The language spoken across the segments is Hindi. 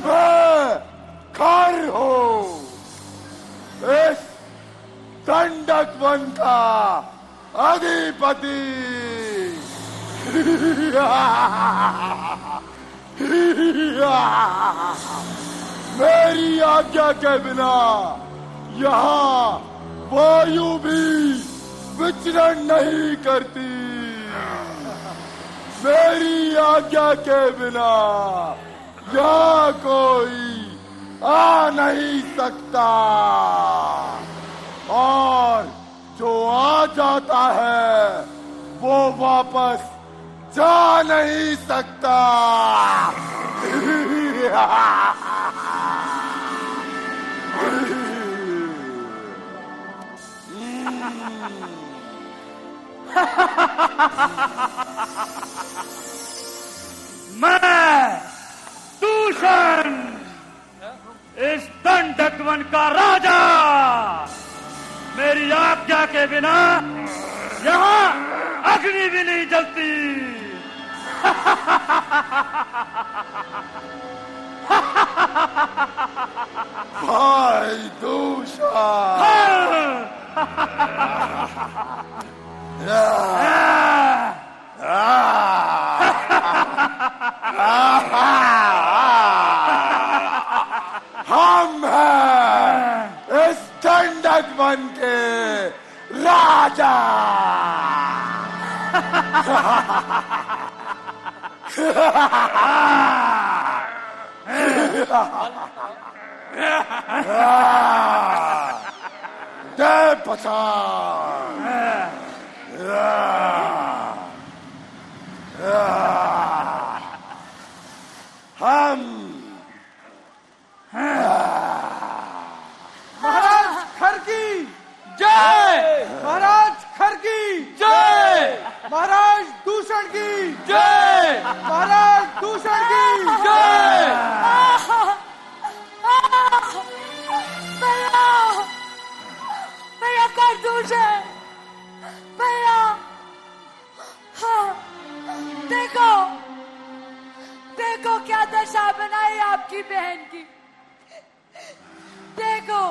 मैं खर हूँ, इस दंडक वन का अधिपति। मेरी आज्ञा के बिना यहाँ वायु भी विचरण नहीं करती। मेरी आज्ञा के बिना यहाँ कोई आ नहीं सकता, और जो आ जाता है वो वापस जा नहीं सकता। मैं दूषण, इस दंडक वन का राजा, मेरी आज्ञा के बिना यहाँ अग्नि भी नहीं जलती। भाई दूषण, हम हैं इस दंडक वन के राजा। जय पछाड़। हम महाराज खर की जय, महाराज खर की जय, महाराज दूषण की जय, महाराज दूषण की जय। भैया, भैया कर दूषण, भैया। हाँ, देखो देखो क्या दशा बनाई आपकी बहन की। देखो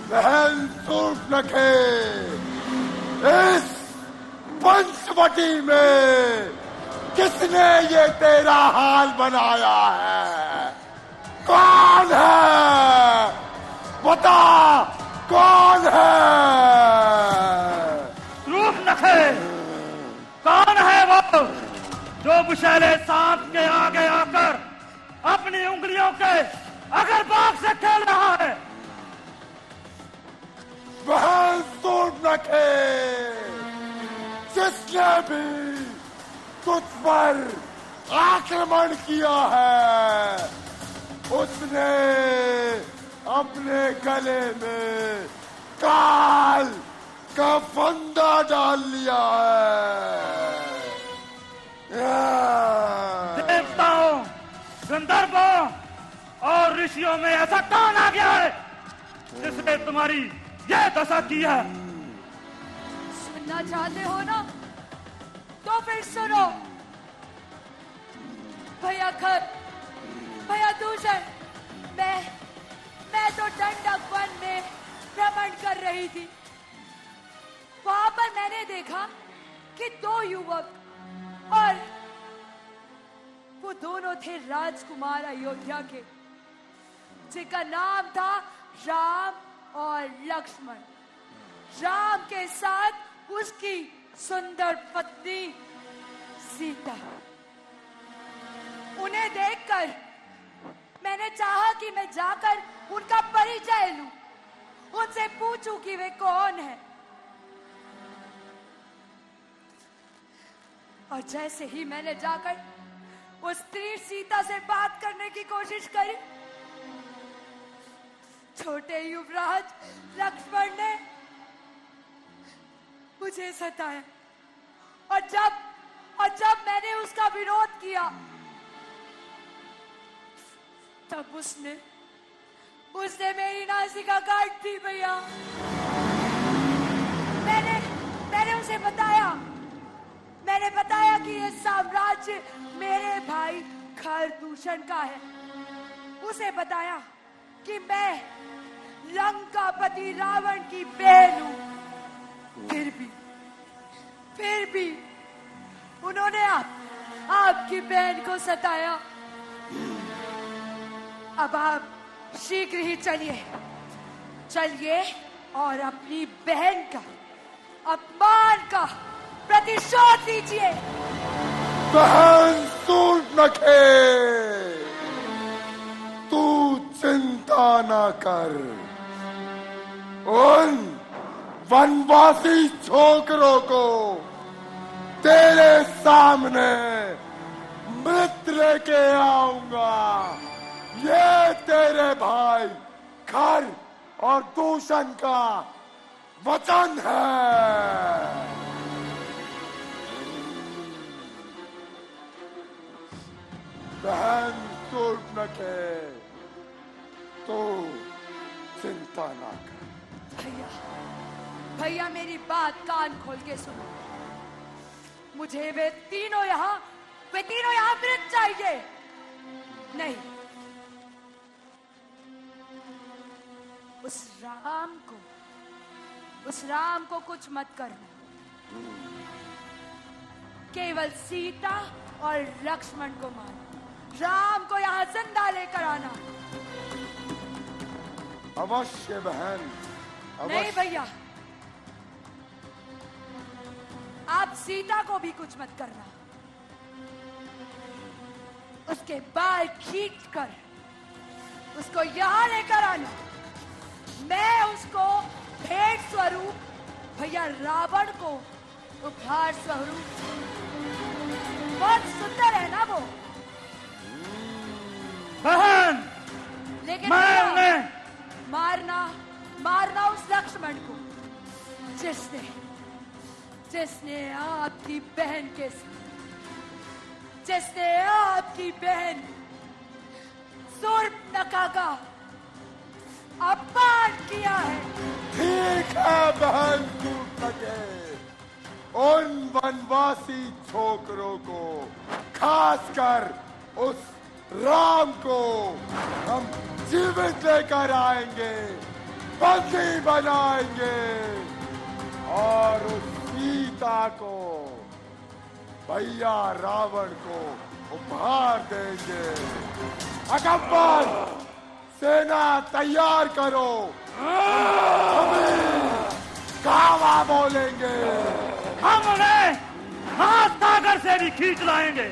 बहन सूर्पनखे, इस पंचवटी में किसने ये तेरा हाल बनाया है? कौन है? बता, कौन है? सूर्पनखे, कौन है वो जो विषैले सांप के आगे आकर अपनी उंगलियों के अगर बाग से खेल रहा है? बहन सूर्पनखे, जिसने भी तुझ पर आक्रमण किया है उसने अपने गले में काल का फंदा डाल लिया है। देवताओं, गंधर्वों और ऋषियों में ऐसा कौन आ गया है जिसने तुम्हारी यह दशा की है? सुनना चाहते हो ना, तो फिर सुनो। भैया खर, भैया दूषण, मैं तो दंडक वन में भ्रमण कर रही थी। वहां पर मैंने देखा कि दो युवक, और वो दोनों थे राजकुमार अयोध्या के, जिनका नाम था राम और लक्ष्मण। राम के साथ उसकी सुंदर पत्नी सीता। उन्हें देखकर मैंने चाहा कि मैं जाकर उनका परिचय लूं, उनसे पूछूं कि वे कौन है। और जैसे ही मैंने जाकर उस स्त्री सीता से बात करने की कोशिश करी, छोटे युवराज लक्ष्मण ने मुझे सताया। और जब मैंने उसका विरोध किया, तब उसने मेरी नासिका काट दी। भैया, मैंने उसे बताया मैं मैंने बताया कि ये साम्राज्य मेरे भाई खरदूषण का है। उसे बताया कि मैं लंकापति रावण की बहन हूं। फिर भी उन्होंने आपकी बहन को सताया। अब आप शीघ्र ही चलिए और अपनी बहन का अपमान का प्रतिशोध लीजिए। बहन सूर्पनखे, तू चिंता ना कर। उन वनवासी छोकरों को तेरे सामने मृत लेके आऊंगा। ये तेरे भाई खर और दूषण का वचन है। बहन सूर्पनखे, तो चिंता ना कर। भैया मेरी बात कान खोल के सुनो। मुझे वे तीनों यहाँ मृत चाहिए। नहीं, उस राम को कुछ मत करना। केवल सीता और लक्ष्मण को मारना। राम को यहाँ जिंदा लेकर आना। अवश्य बहन, अवश्य। नहीं भैया, आप सीता को भी कुछ मत करना। उसके बाल खींचकर उसको यहां लेकर आना। मैं उसको भेंट स्वरूप भैया रावण को उपहार स्वरूप। बहुत सुंदर है ना वो? बहन, लेकिन मैं उन्हें मारना उस लक्ष्मण को जिसने आपकी बहन के साथ, जिसने आपकी बहन सूर्पनखा का अपमान किया है। ठीक है बहन सूर्पनखे, उन वनवासी छोकरों को, खासकर उस राम को हम जीवित लेकर आएंगे, बंदी बनाएंगे और उस सीता को भैया रावण को उपहार देंगे। अकबर, सेना तैयार करो, कावा बोलेंगे। हम उन्हें हाथ सागर से भी खींच लाएंगे।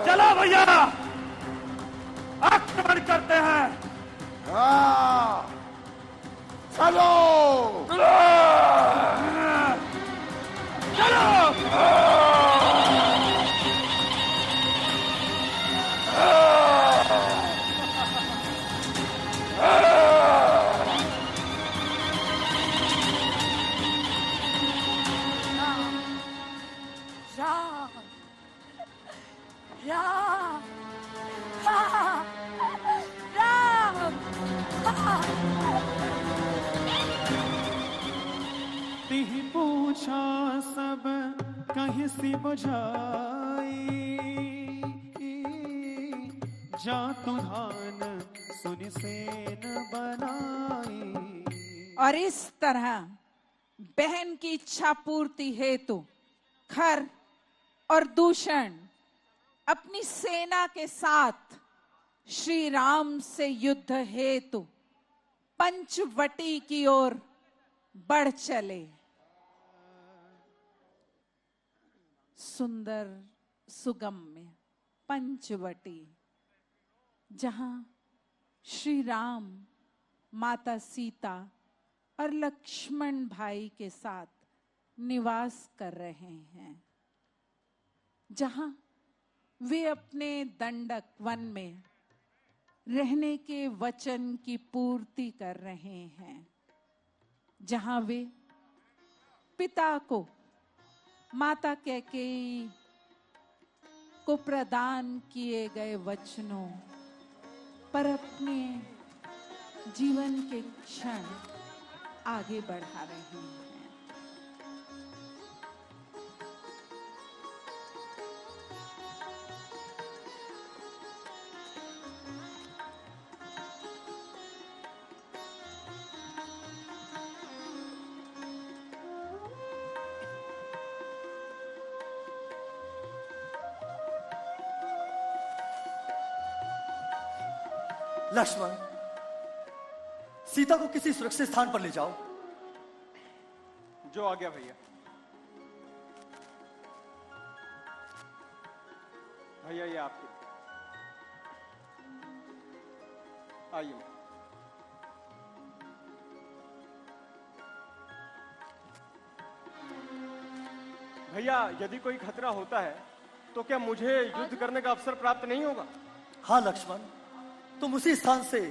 चलो भैया, आक्रमण करते हैं। हाँ, चलो चलो। तिहि पूछा सब कहीं सी बुझाई, जा तुधान सुनि सेन बनाई। और इस तरह बहन की इच्छा पूर्ति हेतु खर और दूषण अपनी सेना के साथ श्री राम से युद्ध हेतु पंचवटी की ओर बढ़ चले। सुंदर सुगम्य पंचवटी, जहां श्री राम, माता सीता और लक्ष्मण भाई के साथ निवास कर रहे हैं, जहां वे अपने दंडक वन में रहने के वचन की पूर्ति कर रहे हैं, जहां वे पिता को, माता कैकेयी को प्रदान किए गए वचनों पर अपने जीवन के क्षण आगे बढ़ा रहे हैं। लक्ष्मण, सीता को किसी सुरक्षित स्थान पर ले जाओ। जो आ गया भैया। भैया ये आपके, आइए। भैया यदि कोई खतरा होता है तो क्या मुझे युद्ध करने का अवसर प्राप्त नहीं होगा? हाँ लक्ष्मण, तुम उसी स्थान से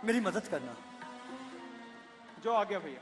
मेरी मदद करना। जो आ गया भैया।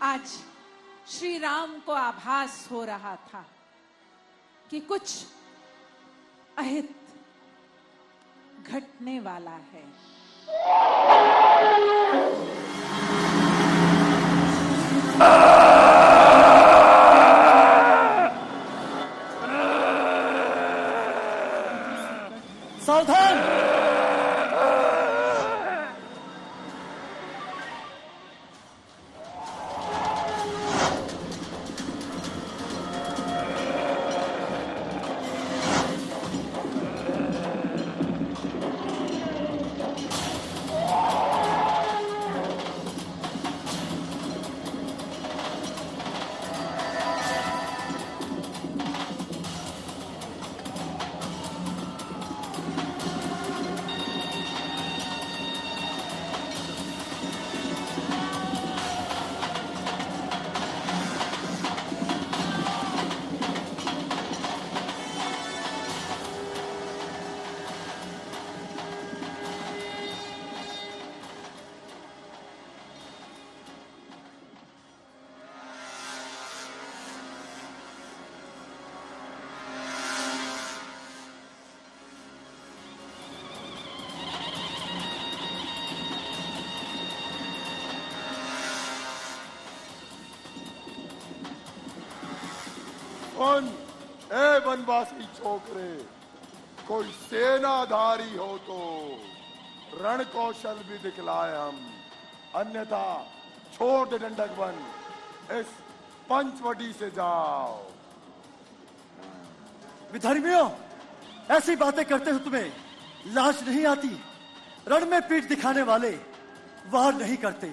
आज श्री राम को आभास हो रहा था कि कुछ अहित घटने वाला है। सावधान! सुन, ए वनवासी छोकरे, कोई सेनाधारी हो तो रण कौशल भी दिखलाए हम, अन्यथा छोड़ दे दंडक वन, इस पंचवटी से जाओ। विधर्मियों, ऐसी बातें करते हुए तुम्हें लाज नहीं आती? रण में पीठ दिखाने वाले वार नहीं करते।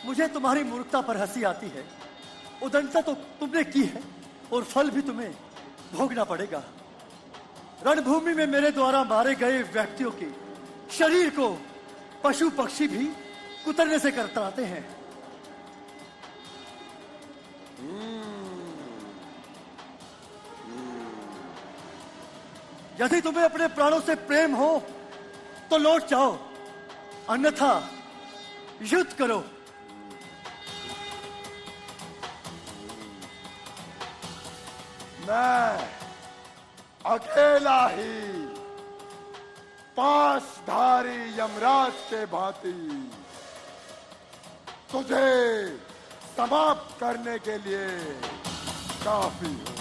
मुझे तुम्हारी मूर्खता पर हंसी आती है। उदंडता तो तुमने की है और फल भी तुम्हें भोगना पड़ेगा। रणभूमि में मेरे द्वारा मारे गए व्यक्तियों के शरीर को पशु पक्षी भी कुतरने से कतराते हैं। यदि तुम्हें अपने प्राणों से प्रेम हो तो लौट जाओ, अन्यथा युद्ध करो। मैं अकेला ही पाशधारी यमराज के भांति तुझे समाप्त करने के लिए काफी हूं।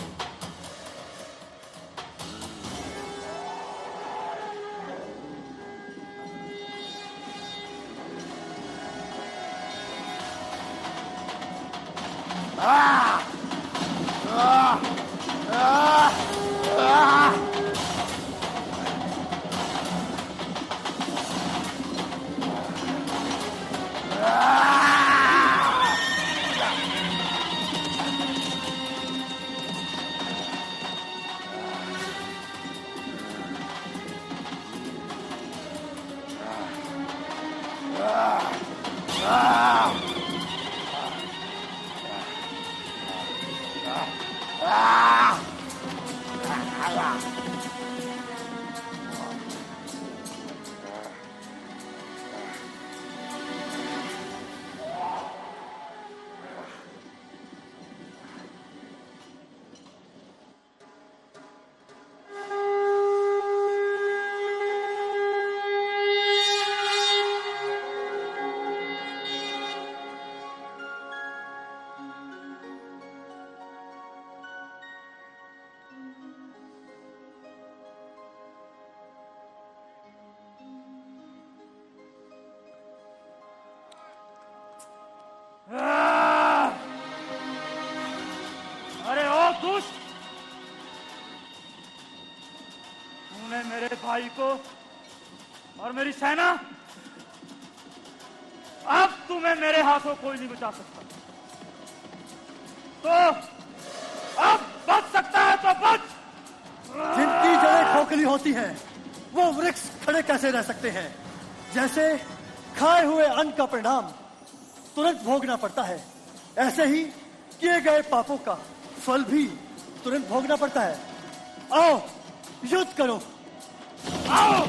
दुष्ट, तूने मेरे भाई को और मेरी सेना, अब तुम्हें मेरे हाथों कोई नहीं बचा सकता। तो अब बच सकता है तो बच। जिनकी जड़ें खोखली होती हैं, वो वृक्ष खड़े कैसे रह सकते हैं? जैसे खाए हुए अन्न का परिणाम तुरंत भोगना पड़ता है, ऐसे ही किए गए पापों का फल भी तुरंत भोगना पड़ता है। आओ, युद्ध करो। आओ।